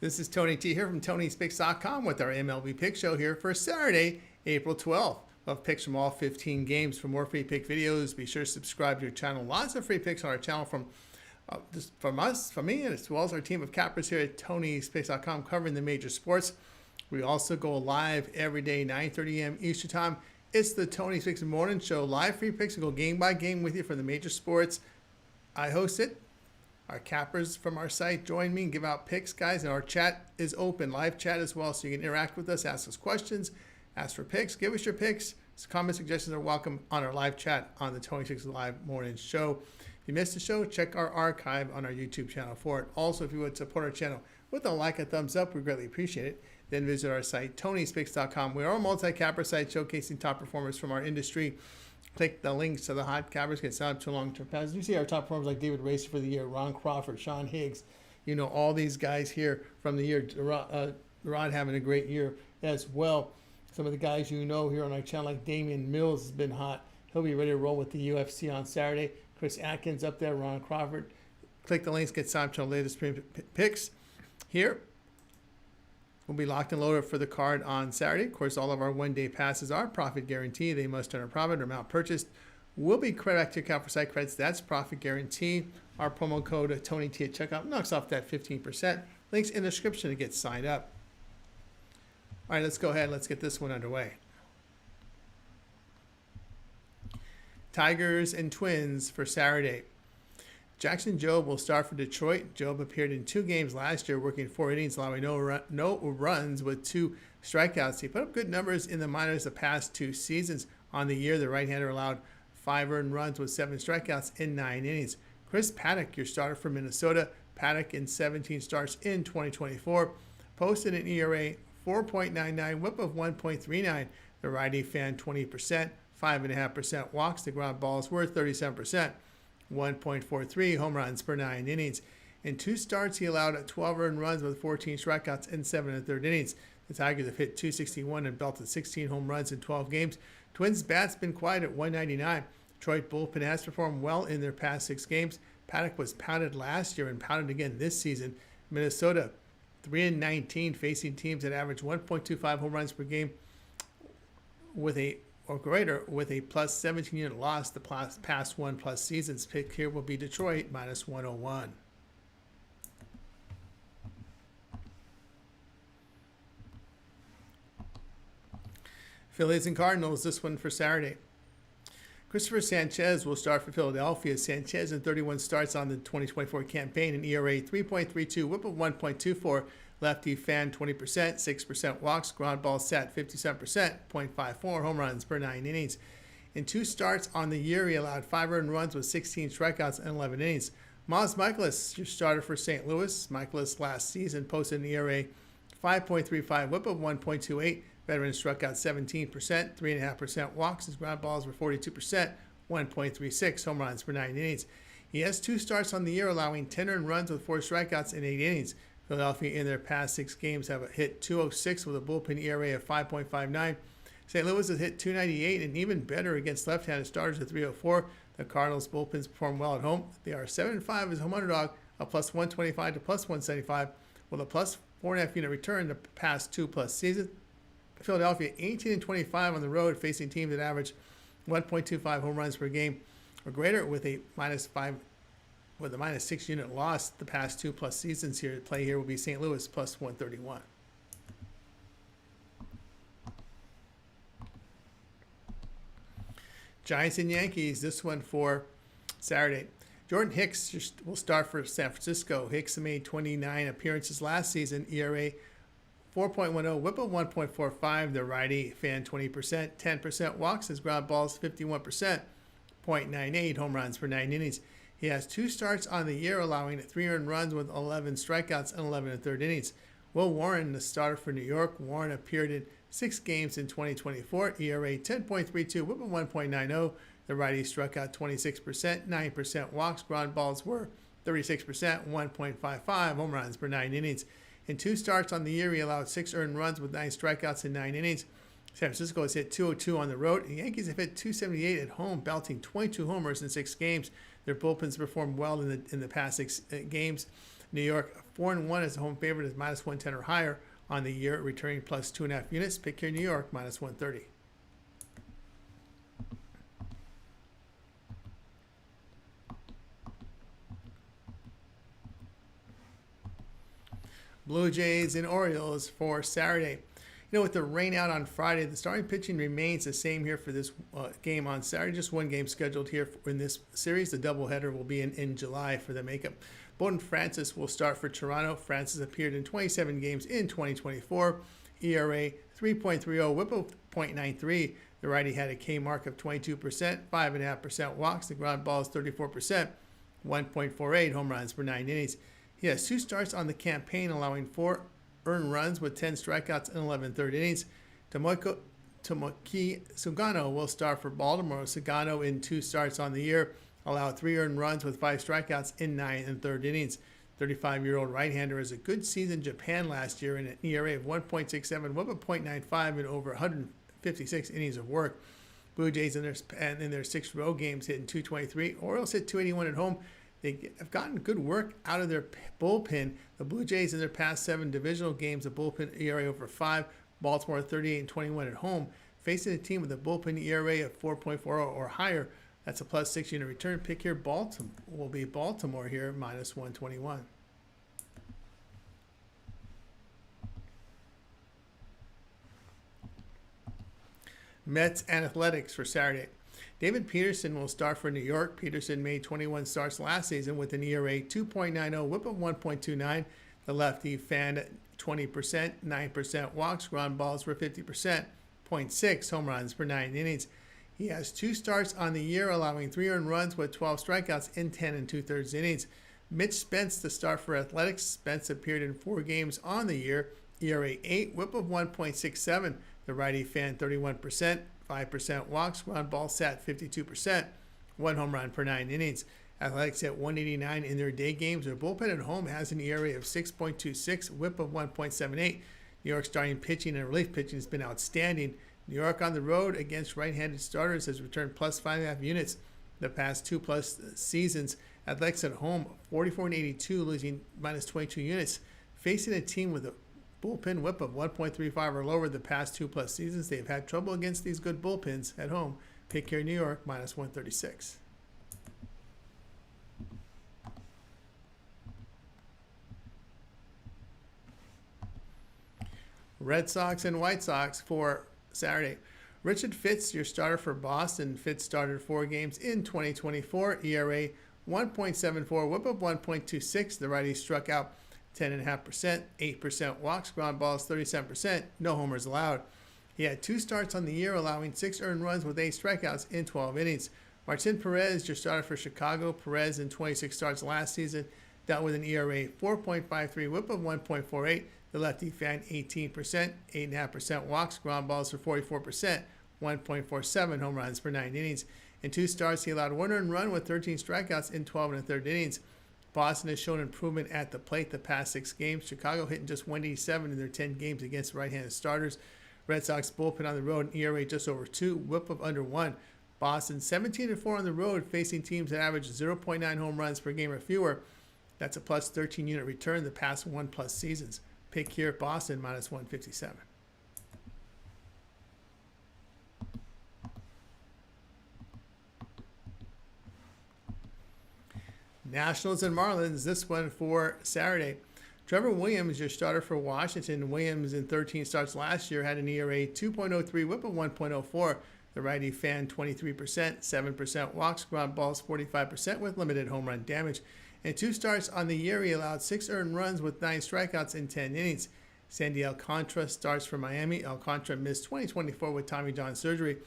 This is Tony T here from Tony'sPicks.com with our MLB Pick Show here for Saturday, April 12th. We'll have picks from all 15 games. For more free pick videos, be sure to subscribe to your channel. Lots of free picks on our channel from us, from me, and as well as our team of cappers here at Tony'sPicks.com covering the major sports. We also go live every day, 9:30 a.m. Eastern Time. It's the Tony's Picks Morning Show. Live free picks and go game by game with you for the major sports. I host it. Our cappers from our site join me and give out picks, guys. And our chat is open, live chat as well, so you can interact with us, ask us questions, ask for picks, give us your picks. Comment suggestions are welcome on our live chat on the Tony Picks Live Morning Show. If you missed the show, check our archive on our YouTube channel for it. Also, if you would support our channel with a like, a thumbs up, we greatly appreciate it. Then visit our site, Tony'sPicks.com. We are a multi-capper site showcasing top performers from our industry. Click the links to the hot cappers, get signed up to long-term passes. You see our top performers like David Racer for the year, Ron Crawford, Sean Higgs. You know, all these guys here from the year. Rod having a great year as well. Some of the guys you know here on our channel, like Damian Mills, has been hot. He'll be ready to roll with the UFC on Saturday. Chris Atkins up there, Ron Crawford. Click the links, get signed up to the latest picks here. We'll be locked and loaded for the card on Saturday. Of course, all of our one-day passes are profit guarantee. They must earn a profit or amount purchased will be credited back to your account for site credits. That's profit guarantee. Our promo code TonyT at checkout knocks off that 15%. Links in the description to get signed up. All right, let's go ahead. Let's get this one underway. Tigers and Twins for Saturday. Jackson Jobe will start for Detroit. Jobe appeared in 2 games last year, working 4 innings, allowing no runs with 2 strikeouts. He put up good numbers in the minors the past 2 seasons. On the year, the right-hander allowed 5 earned runs with 7 strikeouts in 9 innings. Chris Paddock, your starter for Minnesota. Paddock in 17 starts in 2024. Posted an ERA 4.99, whip of 1.39. The righty fan 20%, 5.5% walks. The ground balls were 37%. 1.43 home runs per 9 innings. In 2 starts, he allowed 12 earned runs with 14 strikeouts in 7 1/3 innings. The Tigers have hit .261 and belted 16 home runs in 12 games. Twins' bat's been quiet at .199. Detroit bullpen has performed well in their past 6 games. Paddock was pounded last year and pounded again this season. Minnesota, 3-19, facing teams that average 1.25 home runs per game with a with a plus 17 unit loss the past 1+ seasons. Pick here will be Detroit minus 101. Phillies and Cardinals, this one for Saturday. Christopher Sanchez will start for Philadelphia. Sanchez in 31 starts on the 2024 campaign, an ERA 3.32, whip of 1.24. Lefty fan 20%, 6% walks, ground ball set 57%, 0.54 home runs per 9 innings. In 2 starts on the year, he allowed 5 earned runs with 16 strikeouts in 11 innings. Miles Mikolas, your starter for St. Louis. Mikolas last season posted an ERA 5.35, whip of 1.28. Veteran struck out 17%, 3.5% walks. His ground balls were 42%, 1.36 home runs per 9 innings. He has 2 starts on the year, allowing 10 earned runs with 4 strikeouts in 8 innings. Philadelphia in their past 6 games have hit .206 with a bullpen ERA of 5.59. St. Louis has hit .298 and even better against left-handed starters at .304. The Cardinals bullpens perform well at home. They are 7-5 as home underdog, a plus 125 to plus 175, with a plus 4.5 unit return the past 2+ seasons. Philadelphia 18-25 on the road, facing teams that average 1.25 home runs per game or greater, with a minus 6 unit loss the past 2+ seasons. Here to play here will be St. Louis plus 131. Giants and Yankees, this one for Saturday. Jordan Hicks will start for San Francisco. Hicks made 29 appearances last season, ERA 4.10, whip of 1.45. The righty fan 20%, 10% walks. His ground balls 51%, 0.98 home runs per 9 innings. He has 2 starts on the year, allowing 3 earned runs with 11 strikeouts in 11 1/3 innings. Will Warren, the starter for New York. Warren appeared in 6 games in 2024, ERA 10.32, whip of 1.90. The righty struck out 26%, 9% walks. Ground balls were 36%, 1.55 home runs per 9 innings. In 2 starts on the year, he allowed 6 earned runs with 9 strikeouts in 9 innings. San Francisco has hit .202 on the road. The Yankees have hit .278 at home, belting 22 homers in 6 games. Their bullpens performed well in the past 6 games. New York 4-1 as a home favorite is minus 110 or higher on the year, returning plus 2.5 units. Pick here New York minus 130. Blue Jays and Orioles for Saturday. With the rain out on Friday, the starting pitching remains the same here for this game on Saturday. Just one game scheduled here in this series. The doubleheader will be in July for the makeup. Bowden Francis will start for Toronto. Francis appeared in 27 games in 2024. ERA 3.30, whip of 0.93. The righty had a K mark of 22%, 5.5% walks. The ground ball is 34%, 1.48 home runs per 9 innings. He has 2 starts on the campaign, allowing 4 earned runs with 10 strikeouts and 11 third innings. Tomoki Sugano will start for Baltimore. Sugano, in 2 starts on the year, allowed 3 earned runs with 5 strikeouts in 9 and third innings. 35-year-old right-hander has a good season in Japan last year in an ERA of 1.67, whip of 0.95, and over 156 innings of work. Blue Jays in their 6 road games hitting 223. Orioles hit 281 at home. They have gotten good work out of their bullpen. The Blue Jays in their past 7 divisional games, a bullpen ERA over 5. Baltimore 38-21 at home. Facing a team with a bullpen ERA of 4.40 or higher, that's a plus 6 unit return. Pick here, Baltimore here, minus 121. Mets and Athletics for Saturday. David Peterson will start for New York. Peterson made 21 starts last season with an ERA 2.90, whip of 1.29. The lefty fanned 20%, 9% walks, ground balls for 50%, 0.6 home runs per 9 innings. He has 2 starts on the year, allowing 3 earned runs with 12 strikeouts in 10 and 2/3 innings. Mitch Spence to start for Athletics. Spence appeared in 4 games on the year, ERA 8, whip of 1.67. The righty fanned 31%, 5% walks, ground ball sat 52%, 1 home run per 9 innings. Athletics hit 189 in their day games. Their bullpen at home has an ERA of 6.26, whip of 1.78. New York starting pitching and relief pitching has been outstanding. New York on the road against right-handed starters has returned plus 5.5 units the past 2+ seasons. Athletics at home 44-82, losing minus 22 units. Facing a team with a bullpen whip of 1.35 or lower the past 2+ seasons, they've had trouble against these good bullpens at home. Pick here New York minus 136. Red Sox and White Sox for Saturday. Richard Fitz, your starter for Boston. Fitz started 4 games in 2024. ERA 1.74, whip of 1.26. The righty struck out 10.5%, 8% walks, ground balls 37%, no homers allowed. He had 2 starts on the year, allowing 6 earned runs with 8 strikeouts in 12 innings. Martin Perez, your starter for Chicago. Perez, in 26 starts last season, dealt with an ERA 4.53, whip of 1.48. The lefty fanned 18%, 8.5% walks, ground balls for 44%, 1.47 home runs per 9 innings. In 2 starts, he allowed 1 earned run with 13 strikeouts in 12 and 1/3 innings. Boston has shown improvement at the plate the past 6 games. Chicago hitting just 187 in their 10 games against right-handed starters. Red Sox bullpen on the road, an ERA just over 2, whip of under 1. Boston 17-4 on the road, facing teams that average 0.9 home runs per game or fewer. That's a plus 13 unit return the past 1+ seasons. Pick here, Boston minus 157. Nationals and Marlins, this one for Saturday. Trevor Williams, your starter for Washington. Williams, in 13 starts last year, had an ERA 2.03, whip of 1.04. The righty fanned 23%, 7% walks, ground balls 45% with limited home run damage. In 2 starts on the year, he allowed 6 earned runs with 9 strikeouts in 10 innings. Sandy Alcantara starts for Miami. Alcantara missed 2024 with Tommy John surgery.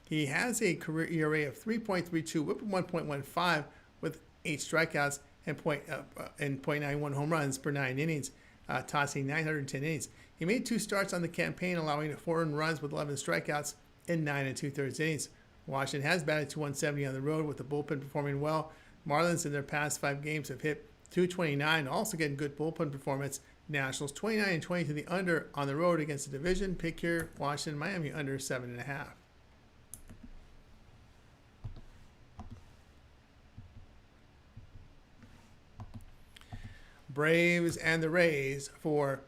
He has a career ERA of 3.32, whip of 1.15 with 8 strikeouts and 0.91 home runs per 9 innings, tossing 910 innings. He made 2 starts on the campaign, allowing 4 earned runs with 11 strikeouts in 9 and 2/3 innings. Washington has batted to 170 on the road with the bullpen performing well. Marlins in their past 5 games have hit 229, also getting good bullpen performance. Nationals 29-20 to the under on the road against the division. Pick here, Washington, Miami under 7.5. Braves and the Rays for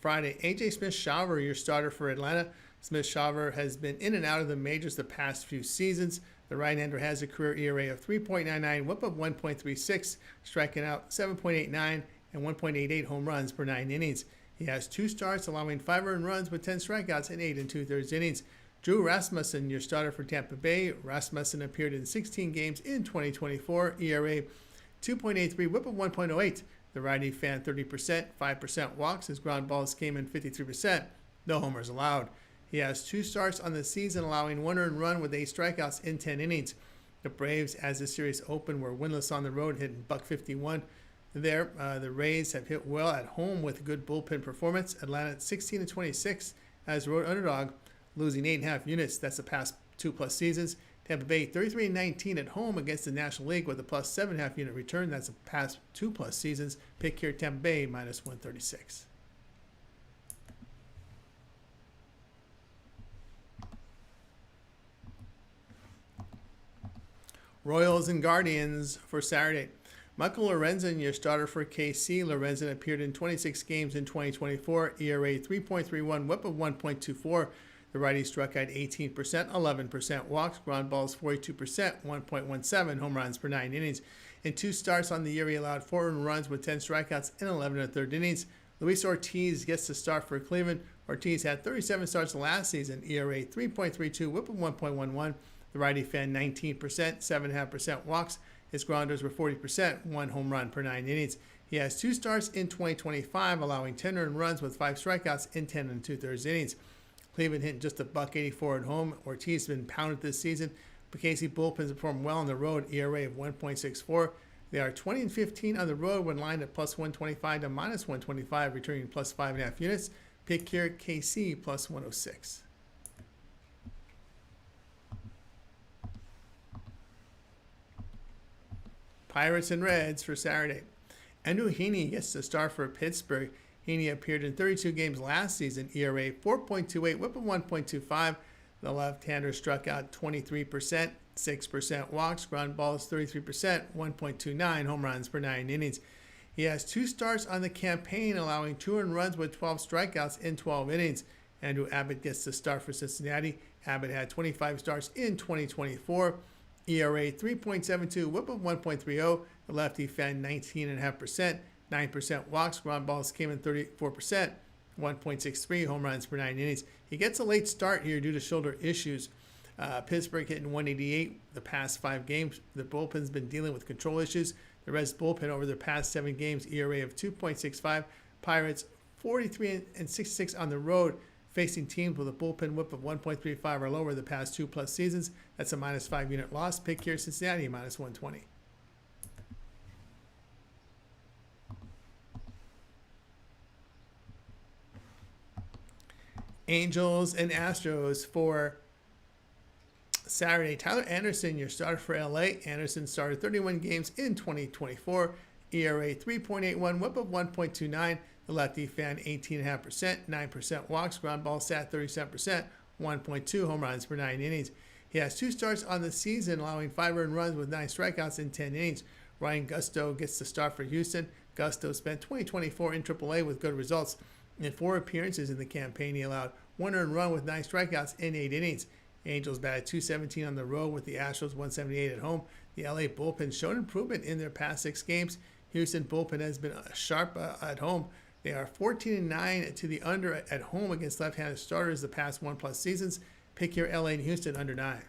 Friday. A.J. Smith-Shawver, your starter for Atlanta. Smith-Shawver has been in and out of the majors the past few seasons. The right-hander has a career ERA of 3.99, whip of 1.36, striking out 7.89, and 1.88 home runs per 9 innings. He has 2 starts, allowing 5 earned runs with 10 strikeouts in 8 2/3 innings. Drew Rasmussen, your starter for Tampa Bay. Rasmussen appeared in 16 games in 2024, ERA 2.83, whip of 1.08. The righty fan 30%, 5% walks. His ground balls came in 53%. No homers allowed. He has 2 starts on the season, allowing 1 earned run with 8 strikeouts in 10 innings. The Braves, as the series opened, were winless on the road, hitting .51. There, the Rays have hit well at home with good bullpen performance. Atlanta 16-26 as road underdog, losing 8.5 units. That's the past 2+ seasons. Tampa Bay 33-19 at home against the National League with a plus 7.5 unit return. That's the past 2+ seasons. Pick here Tampa Bay minus 136. Royals and Guardians for Saturday. Michael Lorenzen, your starter for KC. Lorenzen appeared in 26 games in 2024, ERA 3.31, whip of 1.24. The righty struck out 18%, 11% walks, ground balls 42%, 1.17 home runs per 9 innings. In 2 starts on the year, he allowed 4 earned runs with 10 strikeouts in 11 1/3 innings. Luis Ortiz gets the start for Cleveland. Ortiz had 37 starts last season, ERA 3.32, whip of 1.11. The righty fan 19%, 7.5% walks. His grounders were 40%, 1 home run per 9 innings. He has 2 starts in 2025, allowing 10 earned runs with 5 strikeouts in 10 2/3 innings. Cleveland hit just a .184 at home. Ortiz has been pounded this season, but KC bullpens performed well on the road, ERA of 1.64. They are 20-15 on the road when lined at plus 125 to minus 125, returning plus 5.5 units. Pick here KC plus 106. Pirates and Reds for Saturday. Andrew Heaney gets the start for Pittsburgh. Heaney appeared in 32 games last season, ERA 4.28, whip of 1.25. The left-hander struck out 23%, 6% walks, ground balls 33%, 1.29 home runs per 9 innings. He has 2 starts on the campaign, allowing 2 earned runs with 12 strikeouts in 12 innings. Andrew Abbott gets the start for Cincinnati. Abbott had 25 starts in 2024. ERA 3.72, whip of 1.30. The lefty fan 19.5%, 9% walks, ground balls came in 34%, 1.63 home runs per 9 innings. He gets a late start here due to shoulder issues. Pittsburgh hitting 188 the past 5 games. The bullpen's been dealing with control issues. The Reds bullpen over their past 7 games, ERA of 2.65. Pirates 43-66 on the road, facing teams with a bullpen whip of 1.35 or lower the past 2+ seasons. That's a minus 5 unit loss. Pick here Cincinnati minus 120. Angels and Astros for Saturday. Tyler Anderson, your starter for LA. Anderson started 31 games in 2024. ERA 3.81, whip of 1.29. The lefty fan 18.5%, 9% walks, ground ball sat 37%, 1.2 home runs per 9 innings. He has 2 starts on the season, allowing 5 earned runs with 9 strikeouts in 10 innings. Ryan Gusto gets the start for Houston. Gusto spent 2024 in AAA with good results. In 4 appearances in the campaign, he allowed 1 earned run with 9 strikeouts in 8 innings. Angels batted .217 on the road with the Astros 178 at home. The LA bullpen showed improvement in their past 6 games. Houston bullpen has been sharp at home. They are 14-9 to the under at home against left-handed starters the past 1+ seasons. Pick your LA and Houston under 9.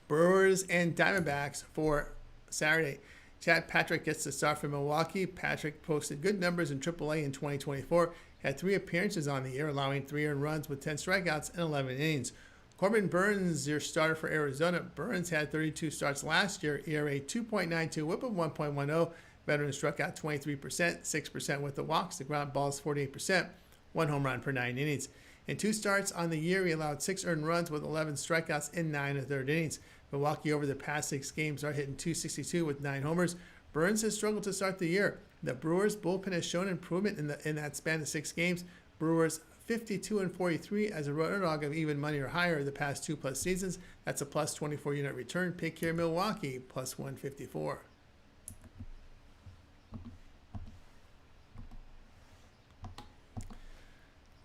Brewers and Diamondbacks for Saturday. Chad Patrick gets the start for Milwaukee. Patrick posted good numbers in AAA in 2024. Had 3 appearances on the year, allowing 3 earned runs with 10 strikeouts in 11 innings. Corbin Burns, your starter for Arizona. Burns had 32 starts last year, ERA 2.92, whip of 1.10. Veteran struck out 23%, 6% with the walks. The ground balls 48%, 1 home run per 9 innings. In 2 starts on the year, he allowed 6 earned runs with 11 strikeouts in 9 1/3 innings. Milwaukee over the past 6 games are hitting .262 with 9 homers. Burns has struggled to start the year. The Brewers bullpen has shown improvement in that span of 6 games. Brewers 52-43 as a road underdog of even money or higher the past 2+ seasons. That's a plus 24 unit return. Pick here Milwaukee plus 154.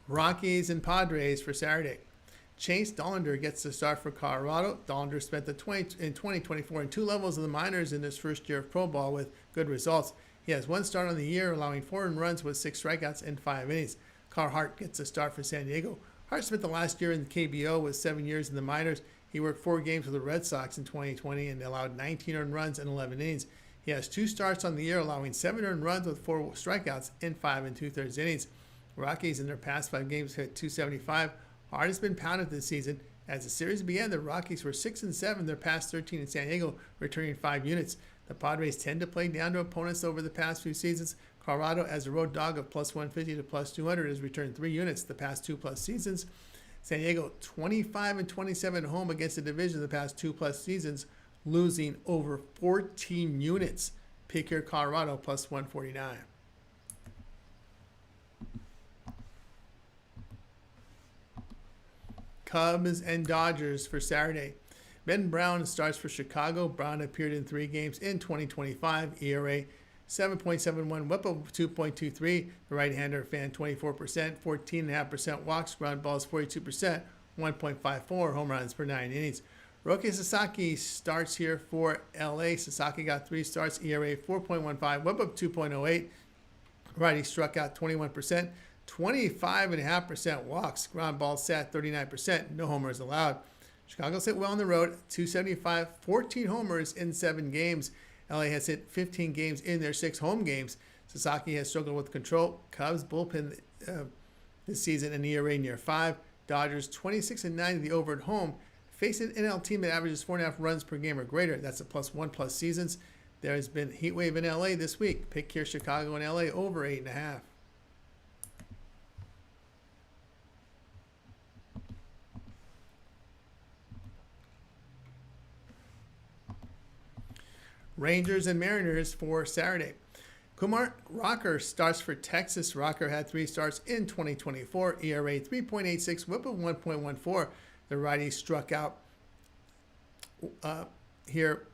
Rockies and Padres for Saturday. Chase Dollander gets the start for Colorado. Dollander spent in 2024 in 2 levels of the minors in his first year of pro ball with good results. He has 1 start on the year, allowing 4 earned runs with 6 strikeouts in 5 innings. Carl Hart gets a start for San Diego. Hart spent the last year in the KBO with 7 years in the minors. He worked 4 games with the Red Sox in 2020 and allowed 19 earned runs in 11 innings. He has 2 starts on the year, allowing 7 earned runs with 4 strikeouts in 5 2/3 innings. Rockies in their past 5 games hit .275. Hart has been pounded this season. As the series began, the Rockies were 6-7 their past 13 in San Diego, returning 5 units. The Padres tend to play down to opponents over the past few seasons. Colorado, as a road dog of plus 150 to plus 200, has returned 3 units the past 2+ seasons. San Diego 25-27 home against the division the past 2+ seasons, losing over 14 units. Pick here Colorado plus 149. Cubs and Dodgers for Saturday. Ben Brown starts for Chicago. Brown appeared in 3 games in 2025. ERA 7.71, whip of 2.23. The right-hander fan 24%, 14.5% walks, ground balls 42%, 1.54 home runs per 9 innings. Roki Sasaki starts here for LA. Sasaki got 3 starts, ERA 4.15, whip of 2.08. Righty struck out 21%. 25.5% walks, ground balls sat 39%, no homers allowed. Chicago's hit well on the road, 275, 14 homers in 7 games. LA has hit 15 games in their 6 home games. Sasaki has struggled with control. Cubs bullpen this season an ERA near 5. Dodgers 26-9 in the over at home. Face an NL team that averages 4.5 runs per game or greater. That's a plus 1+ seasons. There has been heat wave in LA this week. Pick here Chicago and LA over 8.5. Rangers and Mariners for Saturday. Kumar Rocker starts for Texas. Rocker had 3 starts in 2024. ERA 3.86, whip of 1.14. The righty struck out here.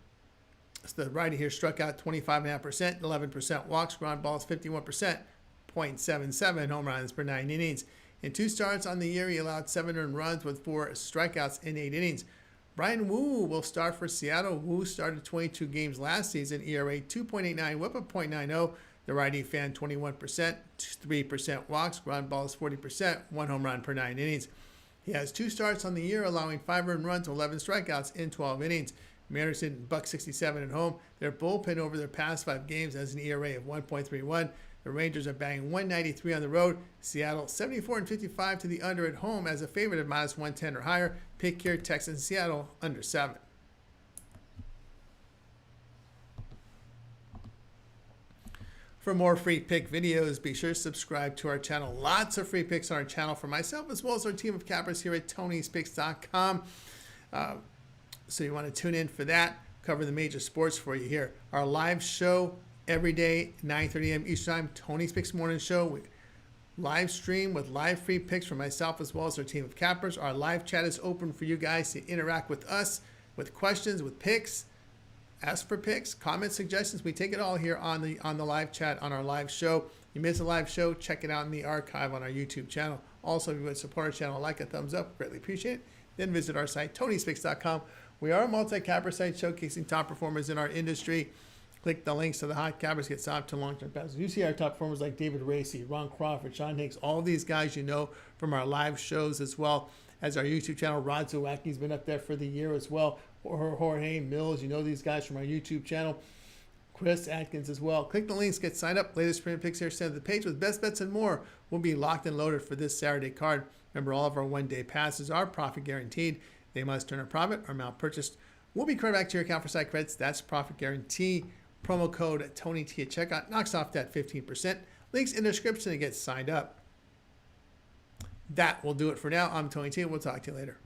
The righty here struck out 25.5%, 11% walks, ground balls 51%, 0.77 home runs per 9 innings. In 2 starts on the year, he allowed 7 earned runs with 4 strikeouts in 8 innings. Brian Wu will start for Seattle. Wu started 22 games last season. ERA 2.89, whip of 0.90. The righty fan 21%, 3% walks, ground balls 40%, 1 home run per 9 innings. He has 2 starts on the year, allowing 5 earned runs, 11 strikeouts in 12 innings. Mariners hit .167 at home. Their bullpen over their past 5 games has an ERA of 1.31. The Rangers are batting .193 on the road. Seattle 74-55 to the under at home as a favorite of minus 110 or higher. Pick here Texans Seattle under 7. For more free pick videos, be sure to subscribe to our channel. Lots of free picks on our channel for myself as well as our team of cappers here at Tony'sPicks.com. So you want to tune in for that. Cover the major sports for you here. Our live show every day, 9:30 a.m. Eastern Time, Tony's Picks Morning Show. We live stream with live free picks for myself as well as our team of cappers. Our live chat is open for you guys to interact with us with questions, with picks. Ask for picks, comments, suggestions. We take it all here on the live chat on our live show. You miss a live show, check it out in the archive on our YouTube channel. Also, if you would support our channel, like a thumbs up, greatly appreciate it. Then visit our site, Tony'sPicks.com. We are a multi-capper site showcasing top performers in our industry. Click the links to the hot cappers, get signed up to long-term passes. You see our top performers like David Racy, Ron Crawford, Sean Hicks, all these guys you know from our live shows as well as our YouTube channel. Rod Zawacki's been up there for the year as well. Or Jorge Mills, you know these guys from our YouTube channel. Chris Atkins as well. Click the links, get signed up. Latest printed picks here, send to the page with best bets and more. Will be locked and loaded for this Saturday card. Remember, all of our one-day passes are profit guaranteed. They must turn a profit or amount purchased will be credited back to your account for site credits. That's profit guarantee. Promo code TonyT at checkout knocks off that 15%. Links in the description to get signed up. That will do it for now. I'm Tony T. We'll talk to you later.